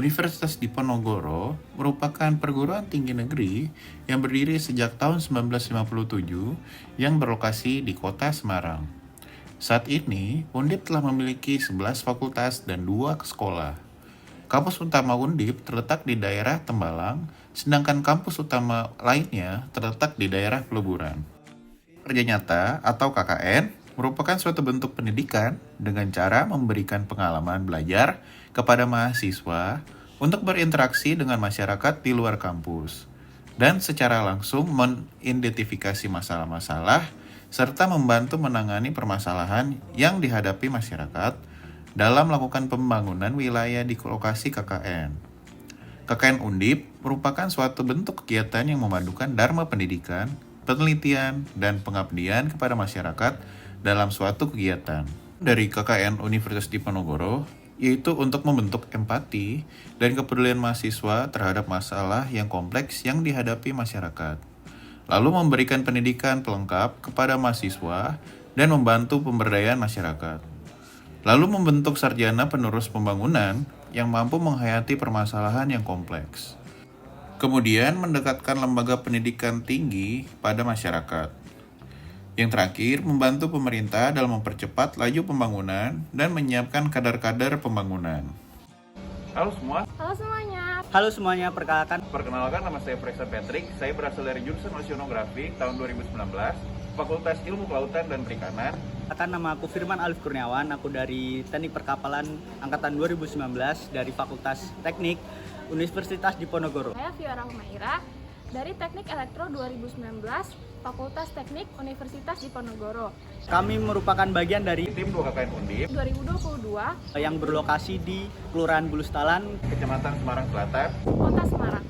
Universitas Diponegoro merupakan perguruan tinggi negeri yang berdiri sejak tahun 1957 yang berlokasi di kota Semarang. Saat ini, Undip telah memiliki 11 fakultas dan 2 sekolah. Kampus utama Undip terletak di daerah Tembalang, sedangkan kampus utama lainnya terletak di daerah Peleburan. Kerja nyata atau KKN merupakan suatu bentuk pendidikan dengan cara memberikan pengalaman belajar kepada mahasiswa untuk berinteraksi dengan masyarakat di luar kampus dan secara langsung mengidentifikasi masalah-masalah serta membantu menangani permasalahan yang dihadapi masyarakat dalam melakukan pembangunan wilayah di lokasi KKN. KKN Undip merupakan suatu bentuk kegiatan yang memadukan dharma pendidikan, penelitian, dan pengabdian kepada masyarakat dalam suatu kegiatan. Dari KKN Universitas Diponegoro, yaitu untuk membentuk empati dan kepedulian mahasiswa terhadap masalah yang kompleks yang dihadapi masyarakat. Lalu memberikan pendidikan pelengkap kepada mahasiswa dan membantu pemberdayaan masyarakat. Lalu membentuk sarjana penerus pembangunan yang mampu menghayati permasalahan yang kompleks. Kemudian mendekatkan lembaga pendidikan tinggi pada masyarakat. Yang terakhir, membantu pemerintah dalam mempercepat laju pembangunan dan menyiapkan kadar-kadar pembangunan. Halo semua. Halo semuanya. Halo semuanya, Perkenalkan, nama saya Freksa Patrick. Saya berasal dari jurusan Oceanografi tahun 2019, Fakultas Ilmu Kelautan dan Perikanan. Nama aku Firman Alif Kurniawan, aku dari Teknik Perkapalan Angkatan 2019 dari Fakultas Teknik Universitas Diponegoro. Saya Fiora Humaira dari Teknik Elektro 2019, Fakultas Teknik Universitas Diponegoro. Kami merupakan bagian dari Tim 2 KKN Undip 2022, yang berlokasi di Kelurahan Bulustalan, Kecamatan Semarang Selatan. Kota Semarang.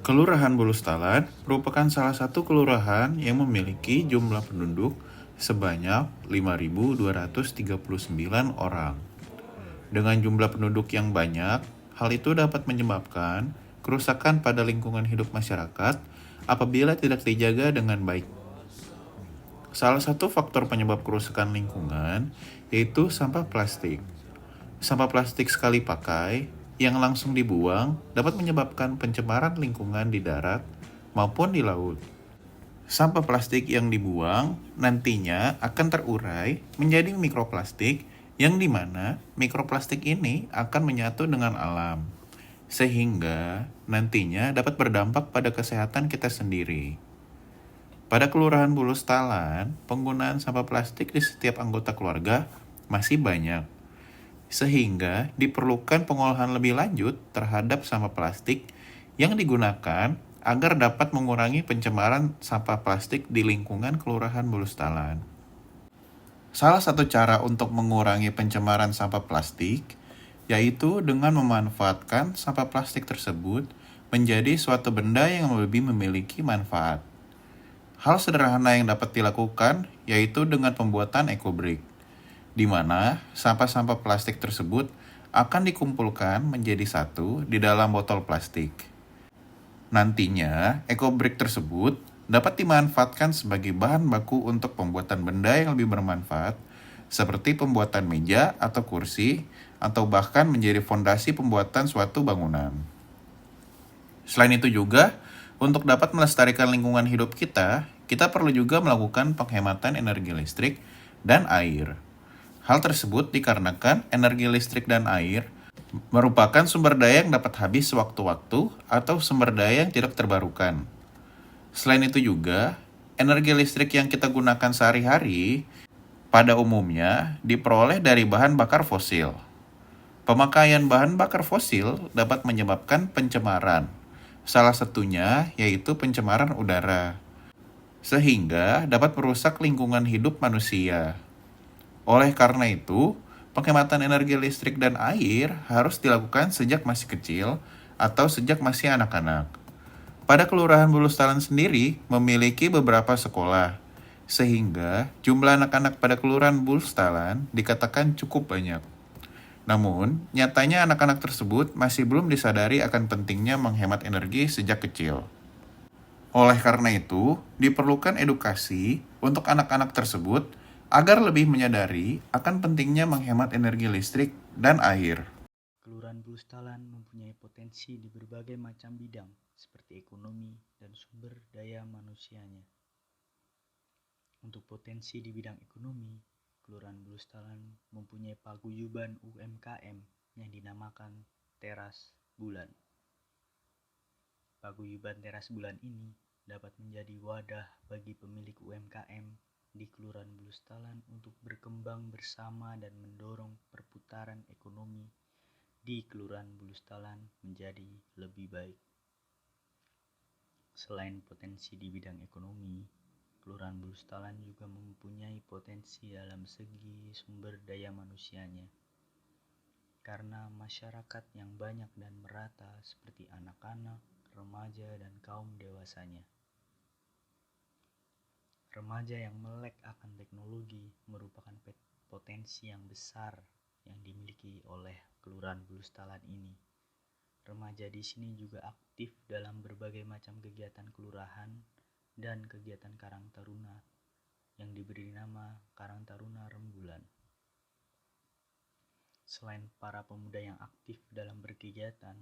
Kelurahan Bulustalan merupakan salah satu kelurahan yang memiliki jumlah penduduk sebanyak 5.239 orang. Dengan jumlah penduduk yang banyak, hal itu dapat menyebabkan kerusakan pada lingkungan hidup masyarakat apabila tidak dijaga dengan baik. Salah satu faktor penyebab kerusakan lingkungan yaitu sampah plastik. Sampah plastik sekali pakai yang langsung dibuang dapat menyebabkan pencemaran lingkungan di darat maupun di laut. Sampah plastik yang dibuang nantinya akan terurai menjadi mikroplastik yang dimana mikroplastik ini akan menyatu dengan alam, sehingga nantinya dapat berdampak pada kesehatan kita sendiri. Pada Kelurahan Bulustalan, penggunaan sampah plastik di setiap anggota keluarga masih banyak, sehingga diperlukan pengolahan lebih lanjut terhadap sampah plastik yang digunakan agar dapat mengurangi pencemaran sampah plastik di lingkungan Kelurahan Bulustalan. Salah satu cara untuk mengurangi pencemaran sampah plastik yaitu dengan memanfaatkan sampah plastik tersebut menjadi suatu benda yang lebih memiliki manfaat. Hal sederhana yang dapat dilakukan yaitu dengan pembuatan eco-brick, di mana sampah-sampah plastik tersebut akan dikumpulkan menjadi satu di dalam botol plastik. Nantinya, eco-brick tersebut dapat dimanfaatkan sebagai bahan baku untuk pembuatan benda yang lebih bermanfaat, seperti pembuatan meja atau kursi, atau bahkan menjadi fondasi pembuatan suatu bangunan. Selain itu juga, untuk dapat melestarikan lingkungan hidup kita perlu juga melakukan penghematan energi listrik dan air. Hal tersebut dikarenakan energi listrik dan air merupakan sumber daya yang dapat habis sewaktu-waktu atau sumber daya yang tidak terbarukan. Selain itu juga, energi listrik yang kita gunakan sehari-hari pada umumnya diperoleh dari bahan bakar fosil. Pemakaian bahan bakar fosil dapat menyebabkan pencemaran, salah satunya yaitu pencemaran udara, sehingga dapat merusak lingkungan hidup manusia. Oleh karena itu, penghematan energi listrik dan air harus dilakukan sejak masih kecil atau sejak masih anak-anak. Pada Kelurahan Bulustalan sendiri memiliki beberapa sekolah, sehingga jumlah anak-anak pada Kelurahan Bulustalan dikatakan cukup banyak. Namun, nyatanya anak-anak tersebut masih belum disadari akan pentingnya menghemat energi sejak kecil. Oleh karena itu, diperlukan edukasi untuk anak-anak tersebut agar lebih menyadari akan pentingnya menghemat energi listrik dan air. Kelurahan Bulustalan mempunyai potensi di berbagai macam bidang seperti ekonomi dan sumber daya manusianya. Untuk potensi di bidang ekonomi, Kelurahan Bulustalan mempunyai paguyuban UMKM yang dinamakan Teras Bulan. Paguyuban Teras Bulan ini dapat menjadi wadah bagi pemilik UMKM di Kelurahan Bulustalan untuk berkembang bersama dan mendorong perputaran ekonomi di Kelurahan Bulustalan menjadi lebih baik. Selain potensi di bidang ekonomi, Kelurahan Bulustalan juga mempunyai potensi dalam segi sumber daya manusianya. Karena masyarakat yang banyak dan merata seperti anak-anak, remaja, dan kaum dewasanya. Remaja yang melek akan teknologi merupakan potensi yang besar yang dimiliki oleh Kelurahan Bulustalan ini. Remaja di sini juga aktif dalam berbagai macam kegiatan kelurahan dan kegiatan Karang Taruna yang diberi nama Karang Taruna Rembulan. Selain para pemuda yang aktif dalam berkegiatan,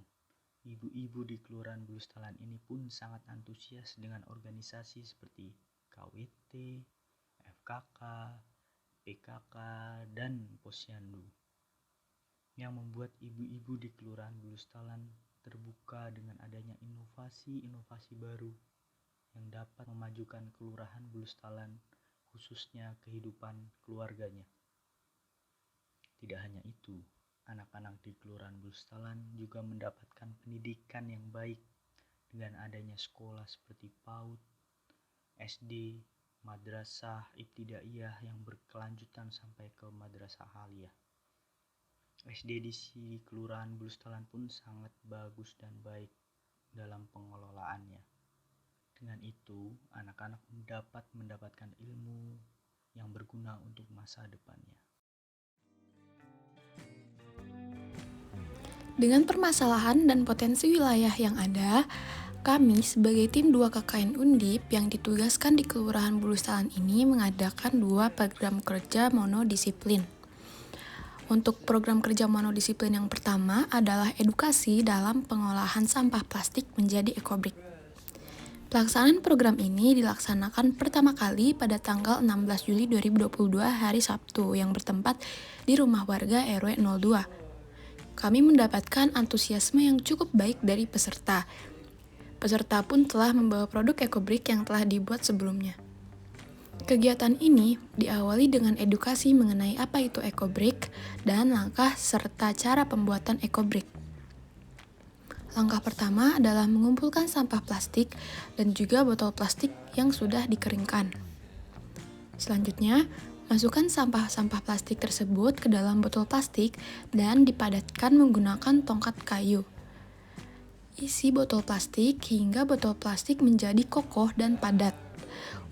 ibu-ibu di Kelurahan Bulustalan ini pun sangat antusias dengan organisasi seperti KWT, FKK, PKK, dan Posyandu, yang membuat ibu-ibu di Kelurahan Bulustalan terbuka dengan adanya inovasi-inovasi baru yang dapat memajukan Kelurahan Bulustalan, khususnya kehidupan keluarganya. Tidak hanya itu, anak-anak di Kelurahan Bulustalan juga mendapatkan pendidikan yang baik dengan adanya sekolah seperti PAUD, SD, madrasah ibtidaiyah yang berkelanjutan sampai ke madrasah aliyah. SD di Kelurahan Bulustalan pun sangat bagus dan baik dalam pengelolaannya. Dengan itu, anak-anak dapat mendapatkan ilmu yang berguna untuk masa depannya. Dengan permasalahan dan potensi wilayah yang ada, kami sebagai tim 2 KKN Undip yang ditugaskan di Kelurahan Bulustalan ini mengadakan 2 program kerja monodisiplin. Untuk program kerja monodisiplin yang pertama adalah edukasi dalam pengolahan sampah plastik menjadi ekobrik. Pelaksanaan program ini dilaksanakan pertama kali pada tanggal 16 Juli 2022 hari Sabtu yang bertempat di rumah warga RW 02. Kami mendapatkan antusiasme yang cukup baik dari peserta. Peserta pun telah membawa produk ekobrik yang telah dibuat sebelumnya. Kegiatan ini diawali dengan edukasi mengenai apa itu ekobrik dan langkah serta cara pembuatan ekobrik. Langkah pertama adalah mengumpulkan sampah plastik dan juga botol plastik yang sudah dikeringkan. Selanjutnya, masukkan sampah-sampah plastik tersebut ke dalam botol plastik dan dipadatkan menggunakan tongkat kayu. Isi botol plastik hingga botol plastik menjadi kokoh dan padat.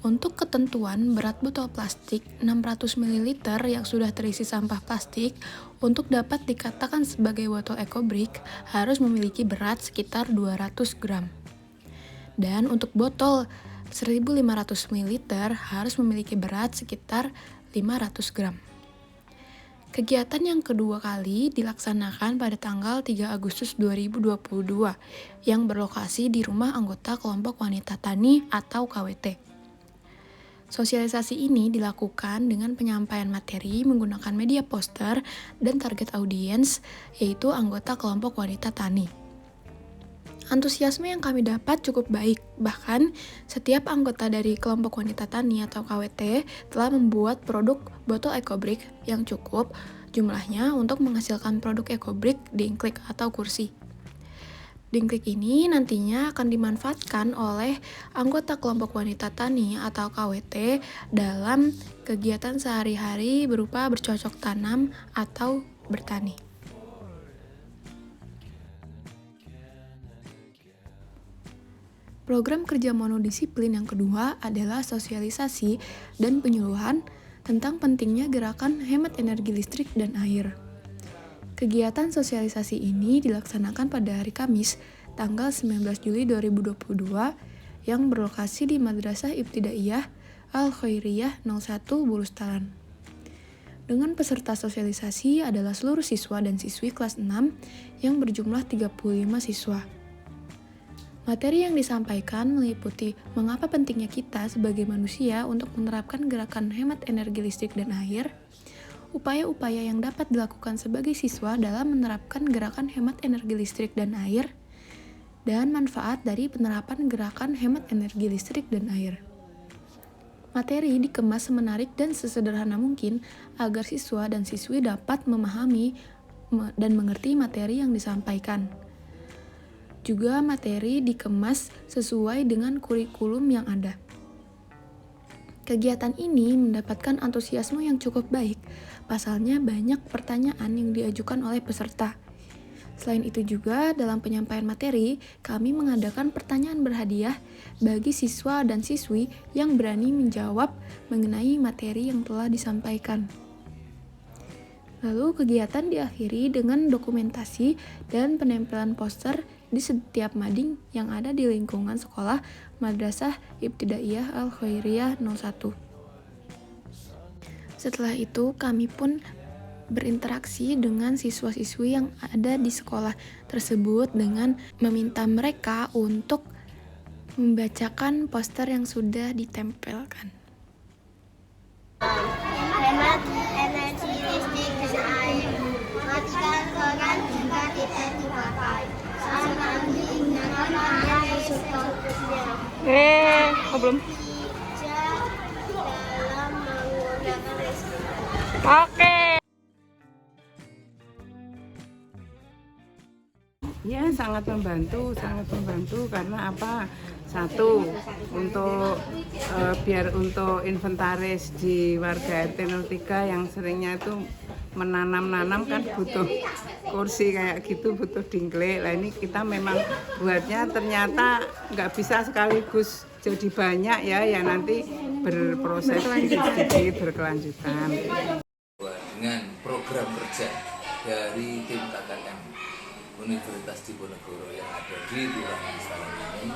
Untuk ketentuan berat botol plastik 600 ml yang sudah terisi sampah plastik untuk dapat dikatakan sebagai botol ekobrik harus memiliki berat sekitar 200 gram. Dan untuk botol 1500 ml harus memiliki berat sekitar 500 gram. Kegiatan yang kedua kali dilaksanakan pada tanggal 3 Agustus 2022 yang berlokasi di rumah anggota kelompok wanita tani atau KWT. Sosialisasi ini dilakukan dengan penyampaian materi menggunakan media poster dan target audiens, yaitu anggota kelompok wanita tani. Antusiasme yang kami dapat cukup baik, bahkan setiap anggota dari kelompok wanita tani atau KWT telah membuat produk botol ekobrik yang cukup jumlahnya untuk menghasilkan produk ekobrik dingklik atau kursi. Dingklik ini nantinya akan dimanfaatkan oleh anggota kelompok wanita tani atau KWT dalam kegiatan sehari-hari berupa bercocok tanam atau bertani. Program kerja monodisiplin yang kedua adalah sosialisasi dan penyuluhan tentang pentingnya gerakan hemat energi listrik dan air. Kegiatan sosialisasi ini dilaksanakan pada hari Kamis, tanggal 19 Juli 2022 yang berlokasi di Madrasah Ibtidaiyah Al-Khairiyah 01 Bulustalan. Dengan peserta sosialisasi adalah seluruh siswa dan siswi kelas 6 yang berjumlah 35 siswa. Materi yang disampaikan meliputi mengapa pentingnya kita sebagai manusia untuk menerapkan gerakan hemat energi listrik dan air, upaya-upaya yang dapat dilakukan sebagai siswa dalam menerapkan gerakan hemat energi listrik dan air, dan manfaat dari penerapan gerakan hemat energi listrik dan air. Materi dikemas semenarik dan sesederhana mungkin agar siswa dan siswi dapat memahami dan mengerti materi yang disampaikan. Juga materi dikemas sesuai dengan kurikulum yang ada. Kegiatan ini mendapatkan antusiasme yang cukup baik, pasalnya banyak pertanyaan yang diajukan oleh peserta. Selain itu juga, dalam penyampaian materi, kami mengadakan pertanyaan berhadiah bagi siswa dan siswi yang berani menjawab mengenai materi yang telah disampaikan. Lalu kegiatan diakhiri dengan dokumentasi dan penempelan poster di setiap mading yang ada di lingkungan sekolah Madrasah Ibtidaiyah Al-Khairiyah 01. Setelah itu kami pun berinteraksi dengan siswa-siswi yang ada di sekolah tersebut dengan meminta mereka untuk membacakan poster yang sudah ditempelkan. Hemat energi listrik dan air. Matikan koran jika tidak dipakai. Saat mandi gunakan air secukupnya. Belum. Bijak dalam menggunakan listrik. Oke. Ya, sangat membantu karena apa? Satu, untuk biar untuk inventaris di warga RT 03 yang seringnya itu menanam kan butuh kursi kayak gitu, butuh dingklik. Lah ini kita memang buatnya ternyata nggak bisa sekaligus jadi banyak ya nanti berproses sedikit berkelanjutan. Dengan program kerja dari tim KKN Universitas Diponegoro yang ada di Kelurahan Bustalan ini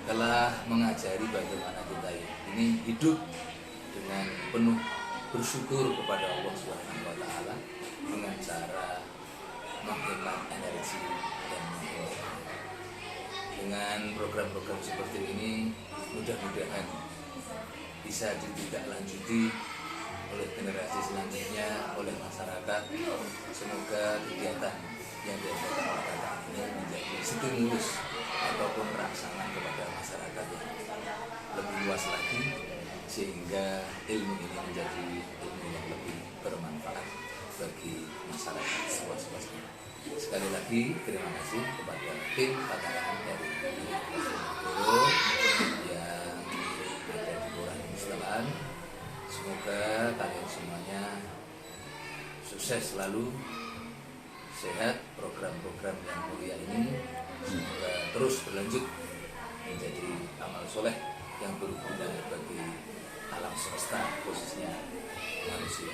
telah mengajari bagaimana kita ini hidup dengan penuh bersyukur kepada Allah Subhanahu wa taala dengan cara menghemat energi dan dengan program-program seperti ini mudah-mudahan bisa ditindaklanjuti oleh generasi selanjutnya, oleh masyarakat. Semoga kegiatan yang diadakan oleh KKN ini menjadi stimulus ataupun rangsangan kepada masyarakat yang lebih luas lagi, sehingga ilmu ini menjadi ilmu yang lebih bermanfaat bagi masyarakat seluas-luasnya. Sekali lagi terima kasih kepada tim KKN dari Guru yang ada di Kelurahan Bustalan. Semoga kalian semuanya sukses selalu, sehat, program-program yang mulia ini semoga terus berlanjut menjadi amal soleh yang berguna bagi alam semesta, khususnya manusia.